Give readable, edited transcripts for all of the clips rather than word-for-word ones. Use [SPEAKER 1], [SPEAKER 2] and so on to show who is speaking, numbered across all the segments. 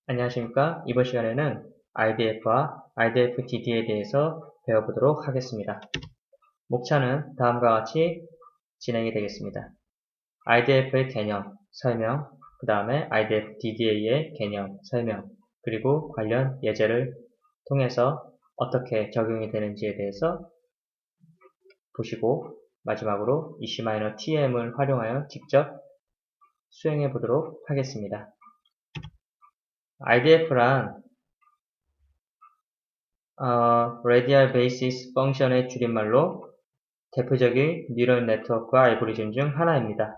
[SPEAKER 1] 안녕하십니까? 이번 시간에는 IDF와 IDF DD에 대해서 배워보도록 하겠습니다. 목차는 다음과 같이 진행이 되겠습니다. IDF의 개념, 설명, 그 다음에 IDF DDA의 개념, 설명, 그리고 관련 예제를 통해서 어떻게 적용이 되는지에 대해서 보시고 마지막으로 EC-TM을 활용하여 직접 수행해 보도록 하겠습니다. IDF란 Radial Basis Function의 줄임말로 대표적인 뉴럴 네트워크 알고리즘 중 하나입니다.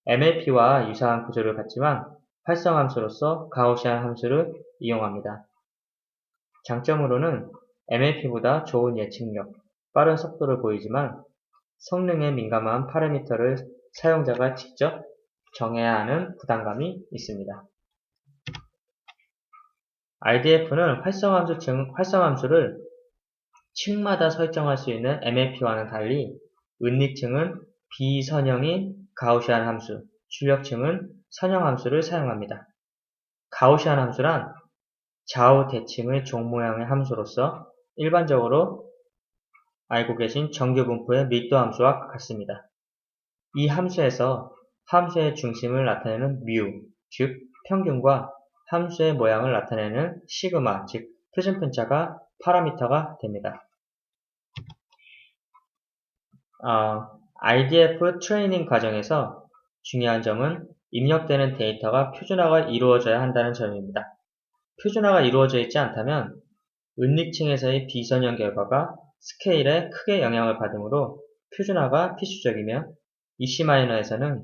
[SPEAKER 1] MLP와 유사한 구조를 갖지만 활성 함수로서 가우시안 함수를 이용합니다. 장점으로는 MLP보다 좋은 예측력, 빠른 속도를 보이지만 성능에 민감한 파라미터를 사용자가 직접 정해야 하는 부담감이 있습니다. IDF는 활성함수를 층마다 설정할 수 있는 MLP와는 달리 은닉층은 비선형인 가우시안 함수, 출력층은 선형 함수를 사용합니다. 가우시안 함수란 좌우 대칭의 종 모양의 함수로서 일반적으로 알고 계신 정규 분포의 밀도 함수와 같습니다. 이 함수에서 함수의 중심을 나타내는 뮤, 즉 평균과 함수의 모양을 나타내는 시그마, 즉 표준 편차가 파라미터가 됩니다. IDF 트레이닝 과정에서 중요한 점은 입력되는 데이터가 표준화가 이루어져야 한다는 점입니다. 표준화가 이루어져 있지 않다면 은닉층에서의 비선형 결과가 스케일에 크게 영향을 받으므로 표준화가 필수적이며 EC-에서는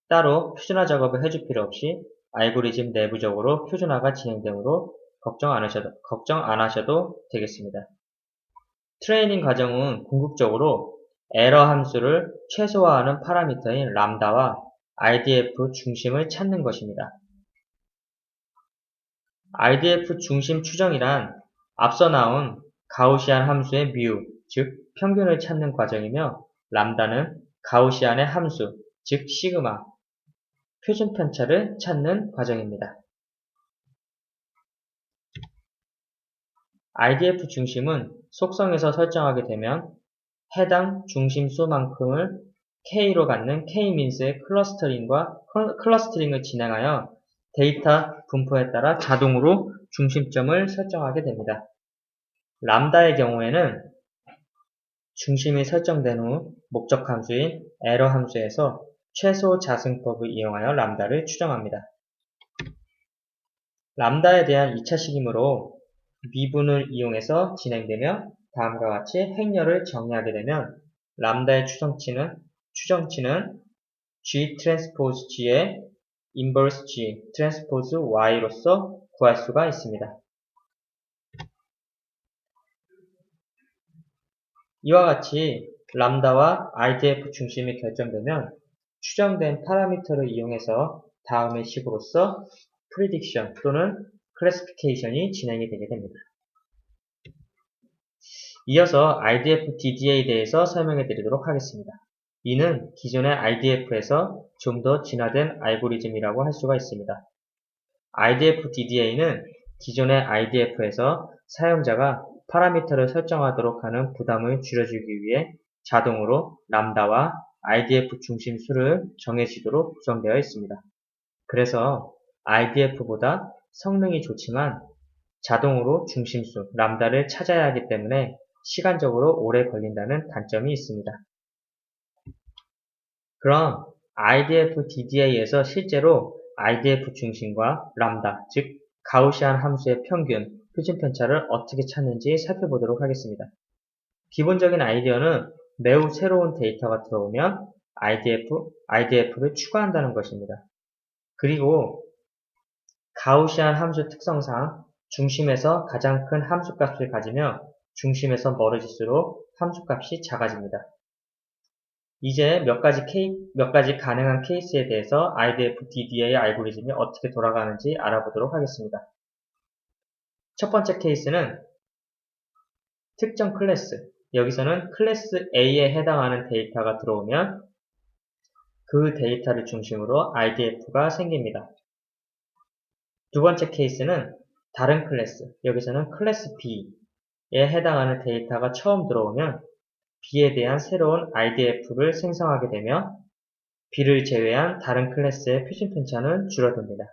[SPEAKER 1] 따로 표준화 작업을 해줄 필요 없이 알고리즘 내부적으로 표준화가 진행되므로 걱정 안 하셔도 되겠습니다. 트레이닝 과정은 궁극적으로 에러 함수를 최소화하는 파라미터인 람다와 IDF 중심을 찾는 것입니다. IDF 중심 추정이란 앞서 나온 가우시안 함수의 뮤, 즉 평균을 찾는 과정이며 람다는 가우시안의 함수, 즉 시그마, 표준 편차를 찾는 과정입니다. IDF 중심은 속성에서 설정하게 되면 해당 중심수만큼을 K로 갖는 K-민스의 클러스터링을 진행하여 데이터 분포에 따라 자동으로 중심점을 설정하게 됩니다. 람다의 경우에는 중심이 설정된 후 목적 함수인 에러 함수에서 최소 자승법을 이용하여 람다를 추정합니다. 람다에 대한 2차 식이므로 미분을 이용해서 진행되며 다음과 같이 행렬을 정리하게 되면 람다의 추정치는 G 트랜스포즈 G의 인버스 G 트랜스포즈 Y로서 구할 수가 있습니다. 이와 같이 람다와 IDF 중심이 결정되면 추정된 파라미터를 이용해서 다음의 식으로서 프리딕션 또는 클래시피케이션이 진행이 되게 됩니다. 이어서 IDF DDA에 대해서 설명해 드리도록 하겠습니다. 이는 기존의 IDF에서 좀 더 진화된 알고리즘이라고 할 수가 있습니다. IDF DDA는 기존의 IDF에서 사용자가 파라미터를 설정하도록 하는 부담을 줄여주기 위해 자동으로 람다와 IDF 중심 수를 정해지도록 구성되어 있습니다. 그래서 IDF보다 성능이 좋지만 자동으로 중심수, 람다를 찾아야 하기 때문에 시간적으로 오래 걸린다는 단점이 있습니다. 그럼 IDF DDA에서 실제로 IDF 중심과 람다, 즉 가우시안 함수의 평균, 표준 편차를 어떻게 찾는지 살펴보도록 하겠습니다. 기본적인 아이디어는 매우 새로운 데이터가 들어오면 IDF를 추가한다는 것입니다. 그리고 가우시안 함수 특성상 중심에서 가장 큰 함수값을 가지며 중심에서 멀어질수록 함수값이 작아집니다. 이제 몇 가지 가능한 케이스에 대해서 IDF DDA 알고리즘이 어떻게 돌아가는지 알아보도록 하겠습니다. 첫 번째 케이스는 특정 클래스, 여기서는 클래스 A에 해당하는 데이터가 들어오면 그 데이터를 중심으로 IDF가 생깁니다. 두 번째 케이스는 다른 클래스, 여기서는 클래스 B에 해당하는 데이터가 처음 들어오면 B에 대한 새로운 IDF를 생성하게 되며 B를 제외한 다른 클래스의 표준 편차는 줄어듭니다.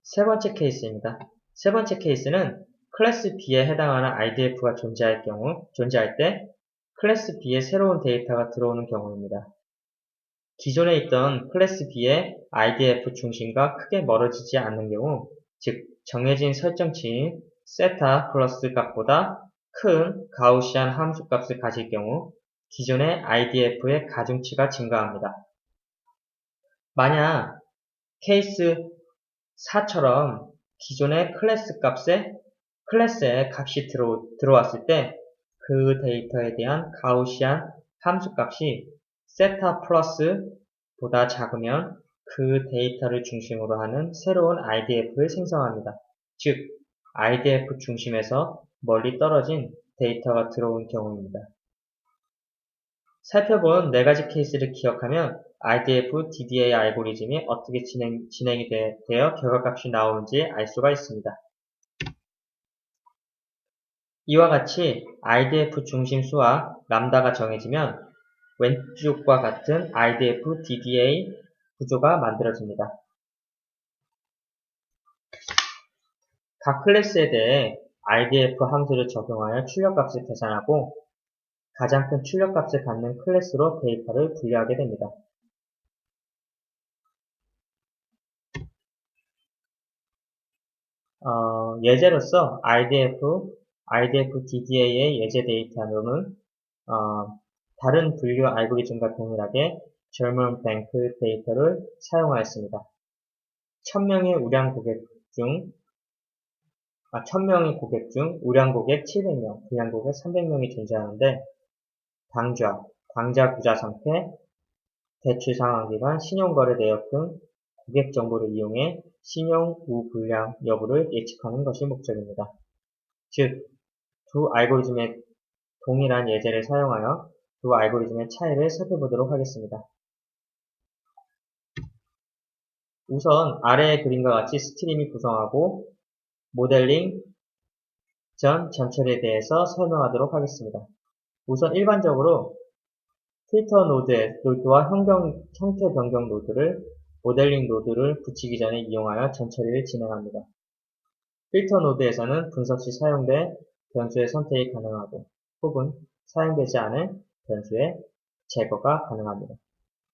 [SPEAKER 1] 세 번째 케이스입니다. 세 번째 케이스는 클래스 B에 해당하는 IDF가 존재할 때 클래스 B에 새로운 데이터가 들어오는 경우입니다. 기존에 있던 클래스 B의 IDF 중심과 크게 멀어지지 않는 경우, 즉 정해진 설정치인 세타 플러스 값보다 큰 가우시안 함수 값을 가질 경우 기존의 IDF의 가중치가 증가합니다. 만약 케이스 4처럼 기존의 클래스의 값이 들어왔을 때 그 데이터에 대한 가우시안 함수 값이 세타 플러스보다 작으면 그 데이터를 중심으로 하는 새로운 IDF를 생성합니다. 즉, IDF 중심에서 멀리 떨어진 데이터가 들어온 경우입니다. 살펴본 네 가지 케이스를 기억하면 IDF DDA 알고리즘이 어떻게 진행이 되어 결과값이 나오는지 알 수가 있습니다. 이와 같이 IDF 중심수와 람다가 정해지면 왼쪽과 같은 IDF DDA 구조가 만들어집니다. 각 클래스에 대해 IDF 함수를 적용하여 출력값을 계산하고 가장 큰 출력값을 갖는 클래스로 데이터를 분류하게 됩니다. 예제로서 IDF DDA의 예제 데이터로는 다른 분류 알고리즘과 동일하게 젊은 뱅크 데이터를 사용하였습니다. 1000명의 고객 중 우량 고객 700명, 불량 고객 300명이 존재하는데 당좌 부자 상태, 대출 상환 기간, 신용거래 내역 등 고객 정보를 이용해 신용 우불량 여부를 예측하는 것이 목적입니다. 즉, 두 알고리즘의 동일한 예제를 사용하여 두 알고리즘의 차이를 살펴보도록 하겠습니다. 우선 아래의 그림과 같이 스트림이 구성하고 모델링 전 전처리에 대해서 설명하도록 하겠습니다. 우선 일반적으로 필터 노드와 형태 변경 노드를 모델링 노드를 붙이기 전에 이용하여 전처리를 진행합니다. 필터 노드에서는 분석 시 사용된 변수의 선택이 가능하고 혹은 사용되지 않은 변수의 제거가 가능합니다.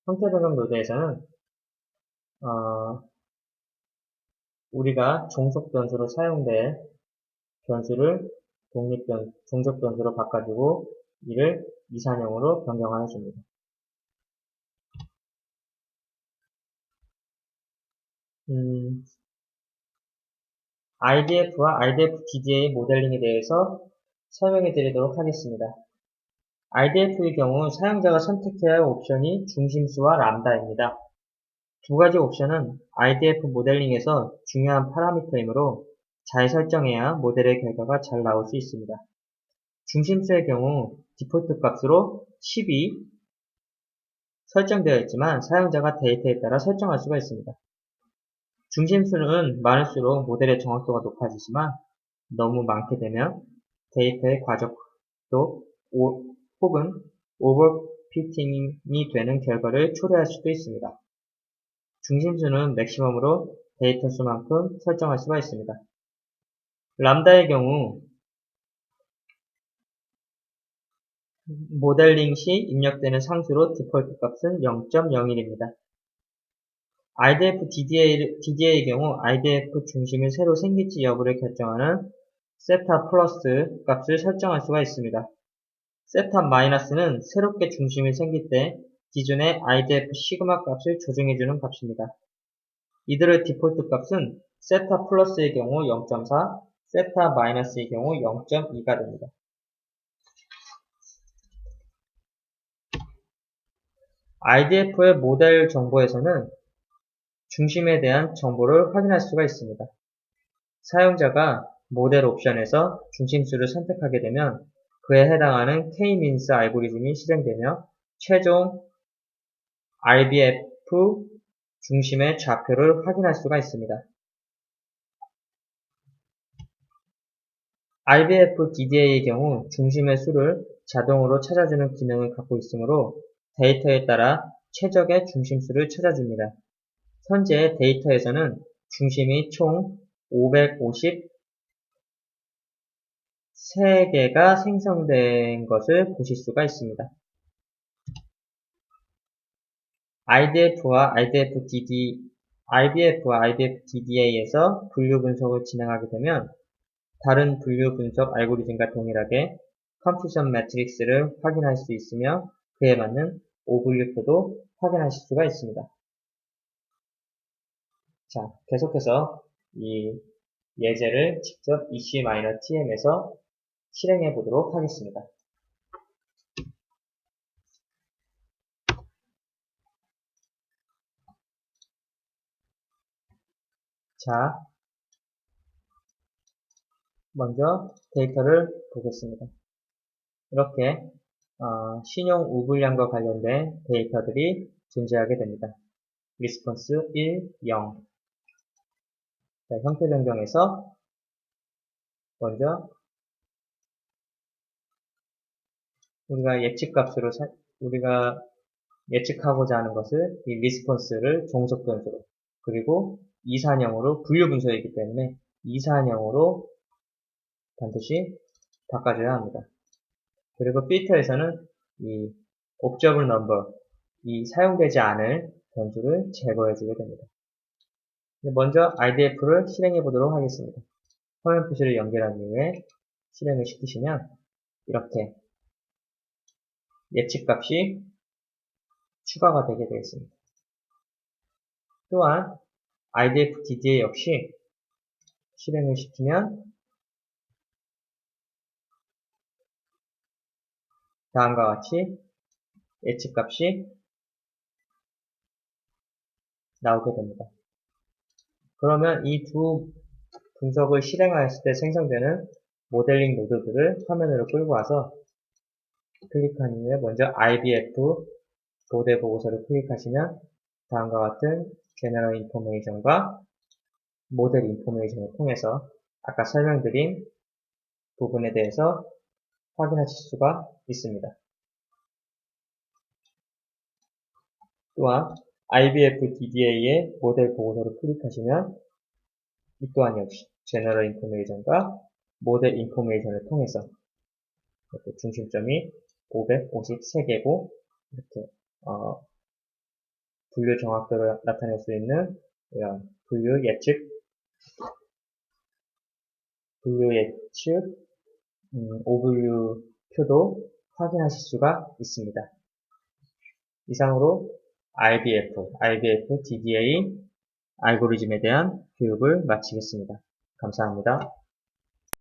[SPEAKER 1] 형태 변경 노드에서는 우리가 종속 변수로 사용될 변수를 종족 변수로 바꿔주고 이를 이산형으로 변경하여 줍니다. IDF와 IDF DDA 모델링에 대해서 설명해 드리도록 하겠습니다. IDF의 경우 사용자가 선택해야 할 옵션이 중심수와 람다입니다. 두 가지 옵션은 IDF 모델링에서 중요한 파라미터이므로 잘 설정해야 모델의 결과가 잘 나올 수 있습니다. 중심수의 경우 디폴트 값으로 10이 설정되어 있지만 사용자가 데이터에 따라 설정할 수가 있습니다. 중심수는 많을수록 모델의 정확도가 높아지지만 너무 많게 되면 데이터의 과적도 혹은 오버피팅이 되는 결과를 초래할 수도 있습니다. 중심수는 맥시멈으로 데이터 수만큼 설정할 수가 있습니다. 람다의 경우 모델링 시 입력되는 상수로 디폴트 값은 0.01입니다. IDF DDA의 경우 IDF 중심이 새로 생길지 여부를 결정하는 세타 플러스 값을 설정할 수가 있습니다. 세타 마이너스는 새롭게 중심이 생길 때 기존의 IDF 시그마 값을 조정해주는 값입니다. 이들의 디폴트 값은 세타 플러스의 경우 0.4, 세타 마이너스의 경우 0.2가 됩니다. IDF의 모델 정보에서는 중심에 대한 정보를 확인할 수가 있습니다. 사용자가 모델 옵션에서 중심수를 선택하게 되면 그에 해당하는 K-means 알고리즘이 실행되며 최종 RBF 중심의 좌표를 확인할 수가 있습니다. IBF DDA의 경우 중심의 수를 자동으로 찾아주는 기능을 갖고 있으므로 데이터에 따라 최적의 중심수를 찾아줍니다. 현재 데이터에서는 중심이 총 553개가 생성된 것을 보실 수가 있습니다. IBF와 IBF DDA에서 분류 분석을 진행하게 되면 다른 분류 분석 알고리즘과 동일하게 컴퓨전 매트릭스를 확인할 수 있으며 그에 맞는 오분류표도 확인하실 수가 있습니다. 자, 계속해서 이 예제를 직접 EC-TM에서 실행해 보도록 하겠습니다. 자, 먼저 데이터를 보겠습니다. 이렇게 신용 우분량과 관련된 데이터들이 존재하게 됩니다. 리스폰스 1, 0. 자, 형태 변경해서 먼저 우리가 예측하고자 하는 것을 이 리스폰스를 종속 변수로 그리고 이산형으로 분류 분석이기 때문에 이산형으로 반드시 바꿔줘야 합니다. 그리고 필터에서는 이 옵저블 넘버, 이 사용되지 않을 변수를 제거해주게 됩니다. 먼저 IDF를 실행해 보도록 하겠습니다. 화면 표시를 연결한 이후에 실행을 시키시면 이렇게 예측값이 추가가 되게 되어 있습니다. 또한 IDF DDA 역시 실행을 시키면 다음과 같이 예측값이 나오게 됩니다. 그러면 이 두 분석을 실행하였을 때 생성되는 모델링 노드들을 화면으로 끌고 와서 클릭한 이후에 먼저 IBF 모델 보고서를 클릭하시면 다음과 같은 제너럴 인포메이션과 모델 인포메이션을 통해서 아까 설명드린 부분에 대해서 확인하실 수가 있습니다. 또한 IBF DDA의 모델 보고서를 클릭하시면 이 또한 역시 제너럴 인포메이션과 모델 인포메이션을 통해서 이렇게 중심점이 553개고 이렇게 분류 정확도를 나타낼 수 있는 이런 분류 예측 오분류 표도 확인하실 수가 있습니다. 이상으로 IBF DDA 알고리즘에 대한 교육을 마치겠습니다. 감사합니다.